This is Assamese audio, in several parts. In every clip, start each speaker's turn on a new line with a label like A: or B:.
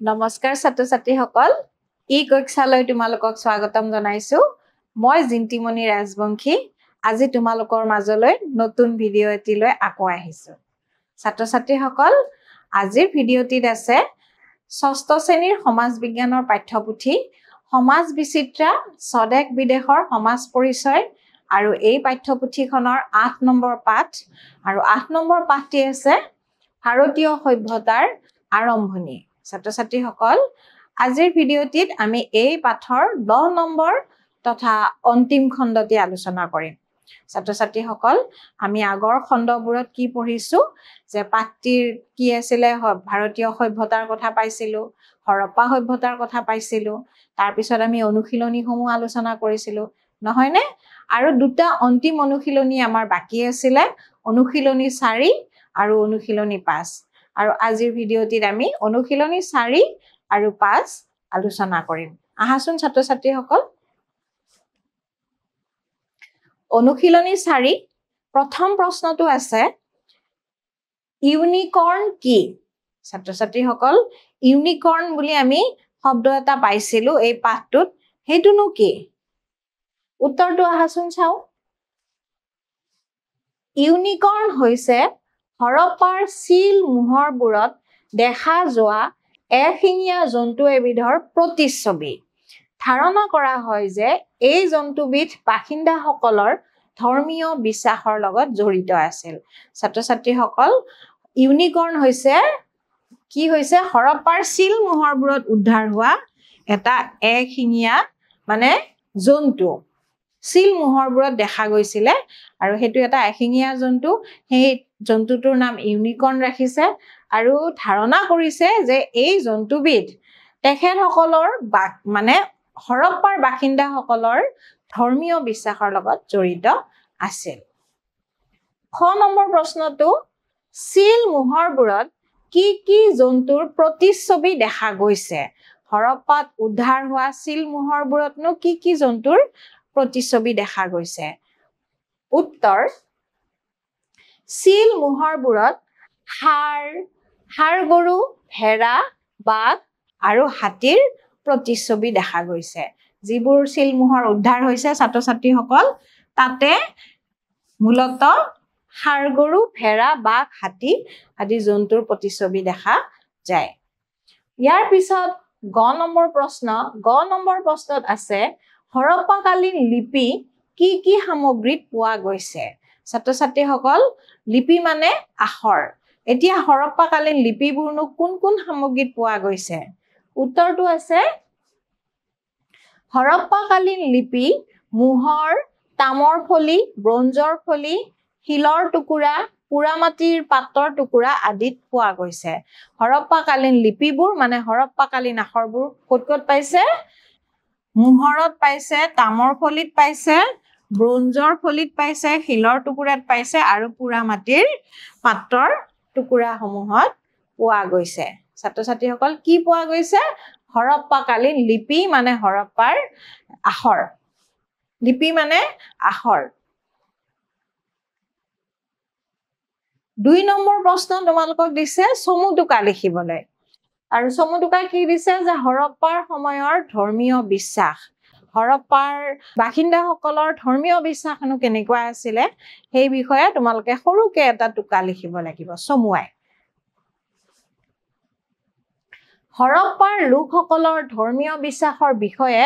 A: নমস্কাৰ ছাত্ৰ ছাত্ৰীসকল ই কক্ষালৈ তোমালোকক স্বাগতম জনাইছো মই জিন্তিমণি ৰাজবংশী আজি তোমালোকৰ মাজলৈ নতুন ভিডিও এটি লৈ আকৌ আহিছো ছাত্ৰ ছাত্ৰীসকল আজিৰ ভিডিওটিত আছে ষষ্ঠ শ্ৰেণীৰ সমাজ বিজ্ঞানৰ পাঠ্যপুথি সমাজ বিচিত্ৰা স্বদেশ বিদেশৰ সমাজ পৰিচয় আৰু এই পাঠ্যপুথিখনৰ 8 নম্বৰ পাঠ আৰু 8 নম্বৰ পাঠটি আছে ভাৰতীয় সভ্যতাৰ আৰম্ভণি ছাত্ৰ-ছাত্ৰীসকল আজিৰ ভিডিওটিত আমি এই পাঠৰ 10 নম্বৰ তথা অন্তিম খণ্ডটি আলোচনা কৰিম ছাত্ৰ-ছাত্ৰীসকল আমি আগৰ খণ্ডবোৰত কি পঢ়িছো যে পাঠটিৰ কি আছিল ভাৰতীয় সভ্যতাৰ কথা পাইছিলো হৰপ্পা সভ্যতাৰ কথা পাইছিলো তাৰ পিছত আমি অনুশীলনীসমূহ আলোচনা কৰিছিলো নহয় নে আৰু দুটা অন্তিম অনুশীলনী আমাৰ বাকি আছিল অনুশীলনী 4 আৰু অনুশীলনী 5 আৰু আজিৰ ভিডিওটিত আমি অনুশীলনী 4 আৰু 5 আলোচনা কৰিম আহাচোন ছাত্ৰ ছাত্ৰীসকল অনুশীলনী 4 প্ৰথম প্ৰশ্নটো আছে ইউনিকৰ্ন কি ছাত্ৰ ছাত্ৰীসকল ইউনিকৰ্ন বুলি আমি শব্দ এটা পাইছিলো এই পাঠটোত হেতুনো কি উত্তৰটো আহাচোন চাও ইউনিকৰ্ন হৈছে হৰপ্পাৰ চিল মোহৰবোৰত দেখা যোৱা এশিঙীয়া জন্তু এবিধৰ প্ৰতিচ্ছবি ধাৰণা কৰা হয় যে এই জন্তুবিধ বাসিন্দাসকলৰ ধৰ্মীয় বিশ্বাসৰ লগত জড়িত আছিল ছাত্ৰ-ছাত্ৰীসকল ইউনিকৰ্ন হৈছে কি হৈছে হৰপ্পাৰ চিল মোহৰবোৰত উদ্ধাৰ হোৱা এটা এশিঙীয়া মানে জন্তু চিল মোহৰবোৰত দেখা গৈছিল আৰু হেতু এটা এশিঙীয়া জন্তু সেই জন্তুটোৰ নাম ইউনিকৰ্ন ৰাখিছে আৰু ধাৰণা কৰিছে যে এই জন্তুবিধ তেখেতসকলৰ মানে হৰপ্পাৰ বাসিন্দাসকলৰ ধৰ্মীয় বিশ্বাসৰ লগত জড়িত আছিল খ নম্বৰ প্ৰশ্নটো চিল মোহৰবোৰত কি কি জন্তুৰ প্ৰতিচ্ছবি দেখা গৈছে হৰপ্পাত উদ্ধাৰ হোৱা চিল মোহৰবোৰতনো কি কি জন্তুৰ প্ৰতিচ্ছবি দেখা গৈছে উত্তৰ চিল মোহৰবোৰত হাড় গৰু ভেড়া বাঘ আৰু হাতীৰ প্ৰতিচ্ছবি দেখা গৈছে যিবোৰ চিল মোহৰ উদ্ধাৰ হৈছে ছাত্ৰ-ছাত্ৰীসকল তাতে মূলত হাড় গৰু ভেড়া বাঘ হাতী আদি জন্তুৰ প্ৰতিচ্ছবি দেখা যায় ইয়াৰ পিছত গ নম্বৰ প্ৰশ্নত আছে হৰপ্পাকালীন লিপি কি কি সামগ্ৰীত পোৱা গৈছে ছাত্ৰ-ছাত্ৰীসকল লিপি মানে আখৰ এতিয়া হৰপ্পাকালীন লিপিবোৰনো কোন কোন সামগ্ৰীত পোৱা গৈছে উত্তৰটো আছে হৰপ্পাকালীন লিপি মোহৰ তামৰ ফলি ব্ৰঞ্জৰ ফলি শিলৰ টুকুৰা পুৰামাটিৰ পাতৰ টুকুৰা আদিত পোৱা গৈছে হৰপ্পাকালীন লিপিবোৰ মানে হৰপ্পাকালীন আখৰবোৰ ক'ত পাইছে মোহৰত পাইছে তামৰ ফলিত পাইছে ব্ৰঞ্জৰ ফলিত পাইছে শিলৰ টুকুৰাত পাইছে আৰু পুৰামাটিৰ পাতৰ টুকুৰাসমূহত পোৱা গৈছে ছাত্ৰ-ছাত্ৰীসকল কি পোৱা গৈছে হৰপ্পাকালীন লিপি মানে হৰপ্পাৰ আখৰ লিপি মানে আখৰ 2 নম্বৰ প্ৰশ্ন তোমালোকক দিছে চমুটোকা লিখিবলৈ আৰু চমুটোকা কি দিছে যে হৰপ্পাৰ সময়ৰ ধৰ্মীয় বিশ্বাস হৰপ্পাৰ বাসিন্দাসকলৰ ধৰ্মীয় বিশ্বাসনো কেনেকুৱা আছিল সেই বিষয়ে তোমালোকে সৰুকে এটা টুকা লিখিব লাগিব চমুৱাই হৰপ্পাৰ লোকসকলৰ ধৰ্মীয় বিশ্বাসৰ বিষয়ে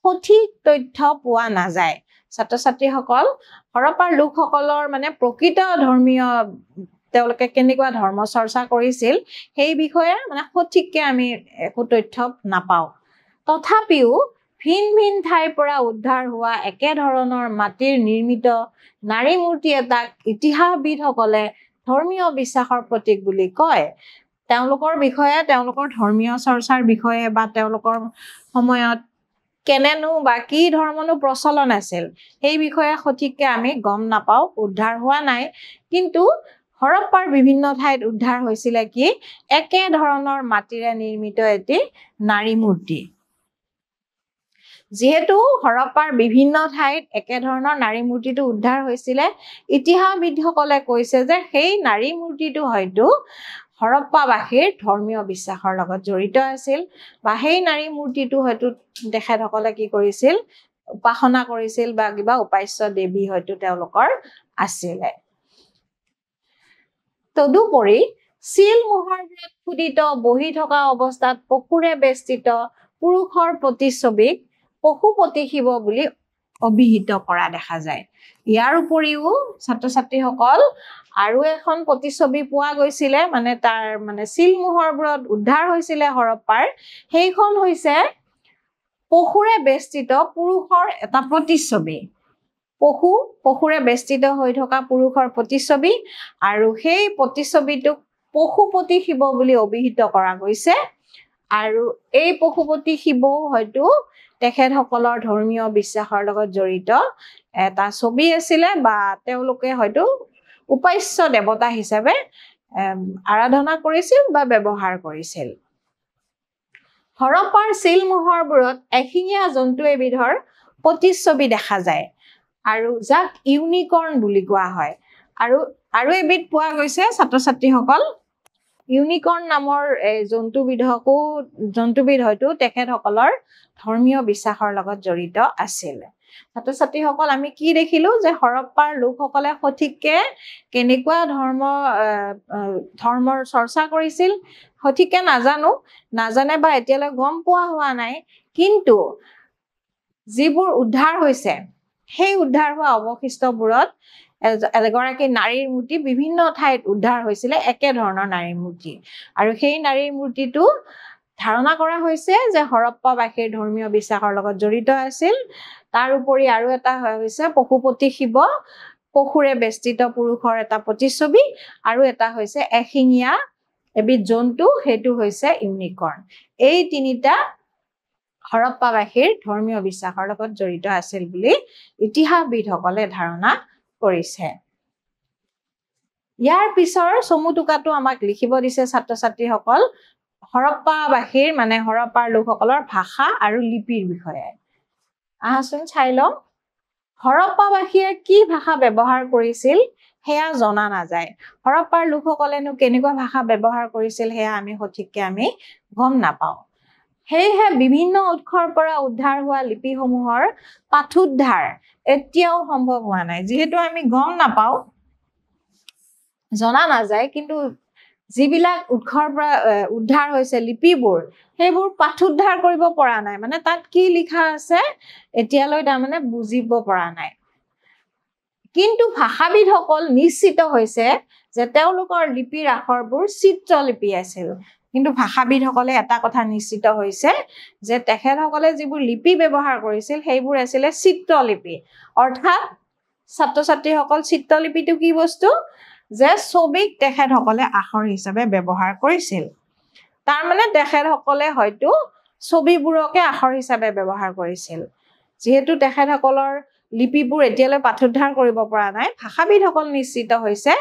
A: সঠিক তথ্য পোৱা নাযায় ছাত্ৰ-ছাত্ৰীসকল হৰপ্পাৰ লোকসকলৰ মানে প্ৰকৃত ধৰ্মীয় তেওঁলোকে কেনেকুৱা ধৰ্ম চৰ্চা কৰিছিল সেই বিষয়ে মানে সঠিককে আমি একো তথ্য নাপাও তথাপিও ভিন ভিন ঠাইৰ পৰা উদ্ধাৰ হোৱা একে ধৰণৰ মাটিৰ নিৰ্মিত নাৰী মূৰ্তি এটাক ইতিহাসবিদসকলে ধৰ্মীয় বিশ্বাসৰ প্ৰতীক বুলি কয় তেওঁলোকৰ বিষয়ে তেওঁলোকৰ ধৰ্মীয় চৰ্চাৰ বিষয়ে বা তেওঁলোকৰ সময়ত কেনেনো বা কি ধৰ্মনো প্ৰচলন আছিল সেই বিষয়ে সঠিককে আমি গম নাপাও উদ্ধাৰ হোৱা নাই কিন্তু হৰপ্পাৰ বিভিন্ন ঠাইত উদ্ধাৰ হৈছিল কি একে ধৰণৰ মাটিৰে নিৰ্মিত এটি নাৰী মূৰ্তি যেহেতু হৰপ্পাৰ বিভিন্ন ঠাইত একে ধৰণৰ নাৰী মূৰ্তিটো উদ্ধাৰ হৈছিল ইতিহাসবিদসকলে কৈছে যে সেই নাৰী মূৰ্তিটো হয়তো হৰপ্পাবাসীৰ ধৰ্মীয় বিশ্বাসৰ লগত জড়িত আছিল বা সেই নাৰী মূৰ্তিটো হয়তো তেখেতসকলে কি কৰিছিল উপাসনা কৰিছিল বা কিবা উপাস্য দেৱী হয়তো তেওঁলোকৰ আছিলে তদুপৰি চিল মোহৰবোৰত খোদিত বহি থকা অৱস্থাত পশুৰে বেষ্টিত পুৰুষৰ প্ৰতিচ্ছবিক পশুপতি শিৱ বুলি অভিহিত কৰা দেখা যায় ইয়াৰ উপৰিও ছাত্ৰ ছাত্ৰীসকল আৰু এখন প্ৰতিচ্ছবি পোৱা গৈছিলে মানে তাৰ মানে চিল মোহৰবোৰত উদ্ধাৰ হৈছিলে হৰপ্পাৰ সেইখন হৈছে পশুৰে বেষ্টিত পুৰুষৰ এটা প্ৰতিচ্ছবি পশুৰে বেষ্টিত হৈ থকা পুৰুষৰ প্ৰতিচ্ছবি আৰু সেই প্ৰতিচ্ছবিটোক পশুপতি শিৱ বুলি অভিহিত কৰা গৈছে আৰু এই পশুপতি শিৱও হয়তো তেখেতসকলৰ ধৰ্মীয় বিশ্বাসৰ লগত জড়িত এটা ছবি আছিলে বা তেওঁলোকে হয়তো উপাস্য দেৱতা হিচাপে আৰাধনা কৰিছিল বা ব্যৱহাৰ কৰিছিল হৰপ্পাৰ চিল মোহৰবোৰত এশিঙীয়া জন্তু এবিধৰ প্ৰতিচ্ছবি দেখা যায় আৰু যাক ইউনিকৰ্ন বুলি কোৱা হয় আৰু এবিধ পোৱা গৈছে ছাত্ৰ ছাত্ৰীসকল ইউনিকৰ্ন নামৰ জন্তুবিধ হয়তো তেখেতসকলৰ ধৰ্মীয় বিশ্বাসৰ লগত জড়িত আছিল ছাত্ৰ ছাত্ৰীসকল আমি কি দেখিলো যে হৰপ্পাৰ লোকসকলে সঠিককে কেনেকুৱা ধৰ্মৰ চৰ্চা কৰিছিল সঠিককে নাজানে বা এতিয়ালৈ গম পোৱা হোৱা নাই কিন্তু যিবোৰ উদ্ধাৰ হৈছে সেই উদ্ধাৰ হোৱা অৱশিষ্টবোৰত এগৰাকী নাৰীৰ মূৰ্তি বিভিন্ন ঠাইত উদ্ধাৰ হৈছিলে একে ধৰণৰ নাৰীৰ মূৰ্তি আৰু সেই নাৰীৰ মূৰ্তিটো ধাৰণা কৰা হৈছে যে হৰপ্পাবাসীৰ ধৰ্মীয় বিশ্বাসৰ লগত জড়িত আছিল তাৰ উপৰি আৰু এটা হৈছে পশুপতি শিৱ পশুৰে বেষ্টিত পুৰুষৰ এটা প্ৰতিচ্ছবি আৰু এটা হৈছে এশিঙীয়া এবিধ জন্তু সেইটো হৈছে ইউনিকৰ্ন এই তিনিটা হৰপ্পাবাসীৰ ধৰ্মীয় বিশ্বাসৰ লগত জড়িত আছিল বুলি ইতিহাসবিদসকলে ধাৰণা কৰিছে ইয়াৰ পিছৰ চমুটোকাটো আমাক লিখিব দিছে ছাত্ৰ ছাত্ৰীসকল হৰপ্পাবাসীৰ মানে হৰপ্পাৰ লোকসকলৰ ভাষা আৰু লিপিৰ বিষয়ে আহাচোন চাই লওঁ হৰপ্পাবাসীয়ে কি ভাষা ব্যৱহাৰ কৰিছিল সেয়া জনা নাযায় হৰপ্পাৰ লোকসকলেনো কেনেকুৱা ভাষা ব্যৱহাৰ কৰিছিল সেয়া আমি সঠিককে গম নাপাওঁ সেয়েহে বিভিন্ন উৎসৰ পৰা উদ্ধাৰ হোৱা লিপিসমূহৰ পাঠোদ্ধাৰ এতিয়াও সম্ভৱ হোৱা নাই যিহেতু আমি গম নাপাওঁ জনা নাযায় কিন্তু যিবিলাক উৎসৰ পৰা উদ্ধাৰ হৈছে লিপিবোৰ সেইবোৰ পাঠোদ্ধাৰ কৰিব পৰা নাই মানে তাত কি লিখা আছে এতিয়ালৈ তাৰমানে বুজিব পৰা নাই কিন্তু ভাষাবিদসকল নিশ্চিত হৈছে যে তেওঁলোকৰ লিপিৰ আখৰবোৰ চিত্ৰলিপি আছিল কিন্তু ভাষাবিদসকলে এটা কথা নিশ্চিত হৈছে যে তেখেতসকলে যিবোৰ লিপি ব্যৱহাৰ কৰিছিল সেইবোৰ আছিলে চিত্ৰলিপি অৰ্থাৎ ছাত্ৰ ছাত্ৰীসকল চিত্ৰলিপিটো কি বস্তু যে ছবিক তেখেতসকলে আখৰ হিচাপে ব্যৱহাৰ কৰিছিল তাৰ মানে তেখেতসকলে হয়তো ছবিবোৰকে আখৰ হিচাপে ব্যৱহাৰ কৰিছিল যেহেতু তেখেতসকলৰ লিপিবোৰ এতিয়ালৈ পাঠোদ্ধাৰ কৰিব পৰা নাই ভাষাবিদসকল নিশ্চিত হৈছে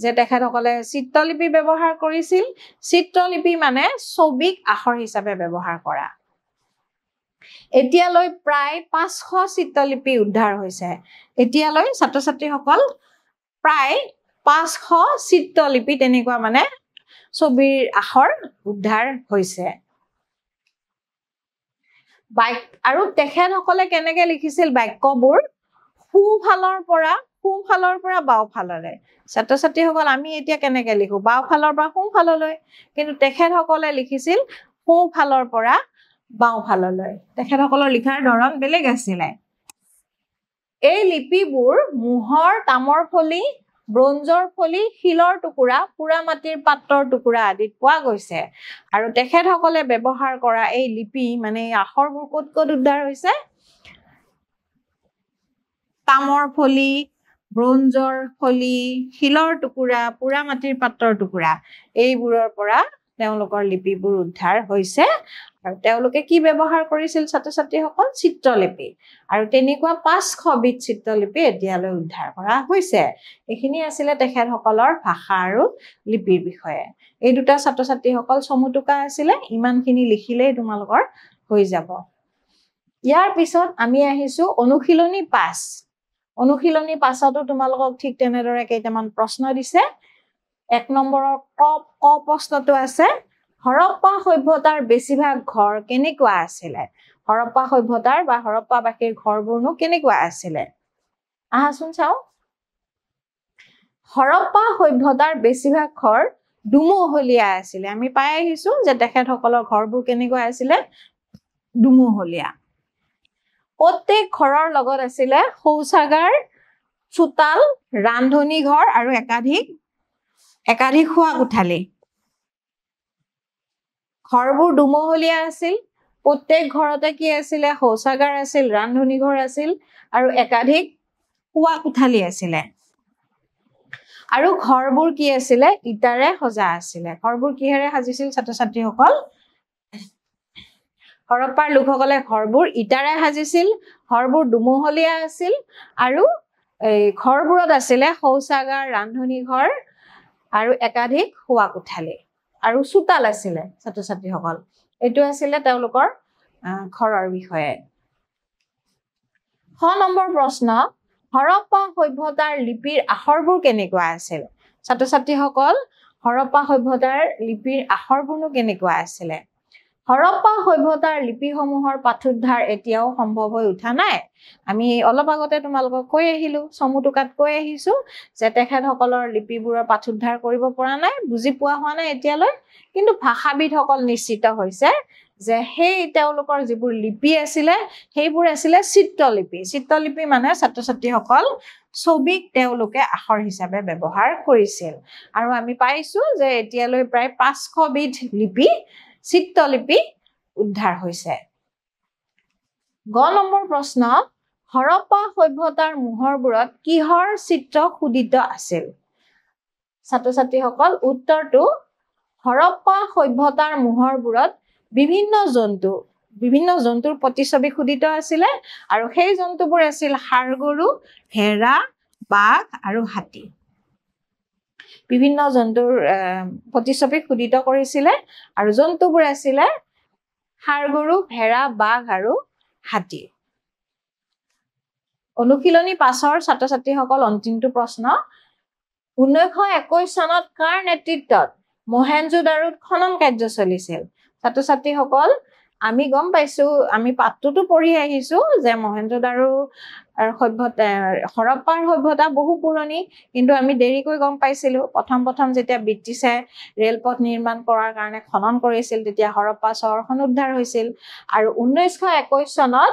A: যে তেখেতসকলে চিত্ৰলিপি ব্যৱহাৰ কৰিছিল চিত্ৰলিপি মানে ছবিক আখৰ হিচাপে ব্যৱহাৰ কৰা এতিয়ালৈ প্ৰায় 500 চিত্ৰলিপি উদ্ধাৰ হৈছে এতিয়ালৈ ছাত্ৰ ছাত্ৰীসকল প্ৰায় 500 চিত্ৰলিপি তেনেকুৱা মানে ছবিৰ আখৰ উদ্ধাৰ হৈছে আৰু তেখেতসকলে কেনেকে লিখিছিল বাক্যবোৰ সোঁফালৰ পৰা বাওঁফাললৈ ছাত্ৰ ছাত্ৰীসকল আমি এতিয়া কেনেকে লিখো বাওঁফালৰ পৰা সোঁফাললৈ কিন্তু তেখেতসকলে লিখিছিল সোঁফালৰ পৰা বাওঁফাললৈ তেখেতসকলৰ লিখাৰ ধৰণ বেলেগ আছিলে এই লিপিবোৰ মোহৰ তামৰ ফলি ব্ৰঞ্জৰ ফলি শিলৰ টুকুৰা পুৰা মাটিৰ পাত্ৰৰ টুকুৰা আদিত পোৱা গৈছে আৰু তেখেতসকলে ব্যৱহাৰ কৰা এই লিপি মানে আখৰবোৰ ক'ত উদ্ধাৰ হৈছে তামৰ ফলি ব্ৰঞ্জৰ ফলি শিলৰ টুকুৰা পুৰা মাটিৰ পাত্ৰৰ টুকুৰা এইবোৰৰ পৰা তেওঁলোকৰ লিপিবোৰ উদ্ধাৰ হৈছে আৰু তেওঁলোকে কি ব্যৱহাৰ কৰিছিল ছাত্ৰ ছাত্ৰীসকল চিত্ৰলিপি আৰু তেনেকুৱা 500 বিধ চিত্ৰলিপি এতিয়ালৈ উদ্ধাৰ কৰা হৈছে এইখিনি আছিল তেখেতসকলৰ ভাষা আৰু লিপিৰ বিষয়ে এই দুটা ছাত্ৰ ছাত্ৰীসকল চমুটোকা আছিল ইমানখিনি লিখিলেই তোমালোকৰ হৈ যাব ইয়াৰ পিছত আমি আহিছো অনুশীলনী 5 অনুশীলনী 5তো তোমালোকক ঠিক তেনেদৰে কেইটামান প্ৰশ্ন দিছে 1 নম্বৰৰ ক প্ৰশ্নটো আছে হৰপ্পা সভ্যতাৰ বেছিভাগ ঘৰ কেনেকুৱা আছিলে হৰপ্পা সভ্যতাৰ বা হৰপ্পাবাসীৰ ঘৰবোৰনো কেনেকুৱা আছিলে আহাচোন চাও হৰপ্পা সভ্যতাৰ বেছিভাগ ঘৰ দুমহলীয়া আছিলে আমি পাই আহিছো যে তেখেতসকলৰ ঘৰবোৰ কেনেকুৱা আছিলে দুমহলীয়া প্ৰত্যেক ঘৰৰ লগত আছিলে শৌচাগাৰ চোতাল ৰান্ধনী ঘৰ আৰু একাধিক খোৱা কোঠালি ঘৰবোৰ দুমহলীয়া আছিল প্ৰত্যেক ঘৰতে কি আছিলে শৌচাগাৰ আছিল ৰান্ধনী ঘৰ আছিল আৰু একাধিক খোৱা কোঠালি আছিলে আৰু ঘৰবোৰ কি আছিলে ইটাৰে সজা আছিলে ঘৰবোৰ কিহেৰে সাজিছিল ছাত্ৰ-ছাত্ৰীসকল হৰপ্পাৰ লোকসকলে ঘৰবোৰ ইটাৰে সাজিছিল ঘৰবোৰ দুমহলীয়া আছিল আৰু এই ঘৰবোৰত আছিলে শৌচাগাৰ ৰান্ধনী ঘৰ আৰু একাধিক খোৱা কোঠালি আৰু চোতাল আছিলে ছাত্ৰ-ছাত্ৰীসকল এটো আছিলে তেওঁলোকৰ ঘৰৰ বিষয়ে 6 নম্বৰ প্ৰশ্ন হৰপ্পা সভ্যতাৰ লিপিৰ আখৰবোৰ কেনেকুৱা আছিল ছাত্ৰ-ছাত্ৰীসকল হৰপ্পা সভ্যতাৰ লিপিৰ আখৰবোৰনো কেনেকুৱা আছিলে হৰপ্পা সভ্যতাৰ লিপিসমূহৰ পাঠোদ্ধাৰ এতিয়াও সম্ভৱ হৈ উঠা নাই আমি অলপ আগতে তোমালোকক কৈ আহিলো সমুটুকাত কৈ আহিছো যে তেখেতসকলৰ লিপিবোৰৰ পাঠোদ্ধাৰ কৰিব পৰা নাই বুজি পোৱা হোৱা নাই এতিয়ালৈ কিন্তু ভাষাবিদসকল নিশ্চিত হৈছে যে সেই তেওঁলোকৰ যিবোৰ লিপি আছিলে সেইবোৰ আছিলে চিত্ৰলিপি মানে ছাত্ৰ-ছাত্ৰীসকল ছবিক তেওঁলোকে আখৰ হিচাপে ব্যৱহাৰ কৰিছিল আৰু আমি পাইছো যে এতিয়ালৈ প্ৰায় 500 বিধ লিপি চিত্ৰলিপি উদ্ধাৰ হৈছে গ নম্বৰ প্ৰশ্ন হৰপ্পা সভ্যতাৰ মোহৰবোৰত কিহৰ চিত্ৰ খোদিত আছিল ছাত্ৰ-ছাত্ৰীসকল উত্তৰটো হৰপ্পা সভ্যতাৰ মোহৰবোৰত বিভিন্ন জন্তুৰ প্ৰতিছবি খোদিত আছিলে আৰু সেই জন্তুবোৰ আছিল ষাঁড়গৰু হেৰা বাঘ আৰু হাতী বিভিন্ন জন্তুৰ প্ৰতিছবি খোদিত কৰিছিলে আৰু জন্তুবোৰ আছিলে ষাঁড়গৰু ভেড়া বাঘ আৰু হাতী অনুশীলনী 5ৰ ছাত্ৰ-ছাত্ৰীসকল অন্তিমটো প্ৰশ্ন 1921 চনত কাৰ নেতৃত্বত মহেঞ্জোদাৰোত খনন কাৰ্য চলিছিল ছাত্ৰ-ছাত্ৰীসকল আমি গম পাইছো আমি পাঠটোতো পঢ়ি আহিছো যে মহেঞ্জোদাৰো সভ্যতা হৰপ্পাৰ সভ্যতা বহু পুৰণি কিন্তু আমি দেৰিকৈ গম পাইছিলো প্ৰথম যেতিয়া ব্ৰিটিছে ৰেলপথ নিৰ্মাণ কৰাৰ কাৰণে খনন কৰিছিল তেতিয়া হৰপ্পা চহৰখন উদ্ধাৰ হৈছিল আৰু 1921 চনত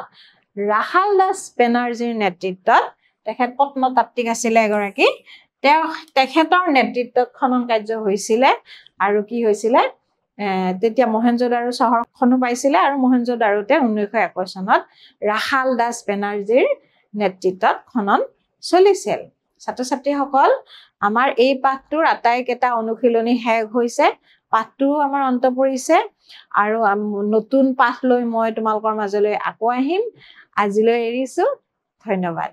A: ৰাখাল দাস বেনাৰ্জীৰ নেতৃত্বত তেখেত প্ৰত্নতাত্ত্বিক আছিল এগৰাকী তেখেতৰ নেতৃত্বত খনন কাৰ্য হৈছিল আৰু কি হৈছিল তেতিয়া মহেঞ্জোদাৰো চহৰখনো পাইছিল আৰু মহেঞ্জোদাৰোতে 1921 চনত ৰাখাল দাস বেনাৰ্জীৰ নেতৃত্বত খনন চলিছিল ছাত্ৰ-ছাত্ৰীসকল আমাৰ এই পাঠটোৰ আটাইকেইটা অনুশীলনী শেষ হৈছে পাঠটো আমাৰ অন্ত পৰিছে আৰু নতুন পাঠ লৈ মই তোমালোকৰ মাজলৈ আকৌ আহিম আজিলৈ এৰিছো ধন্যবাদ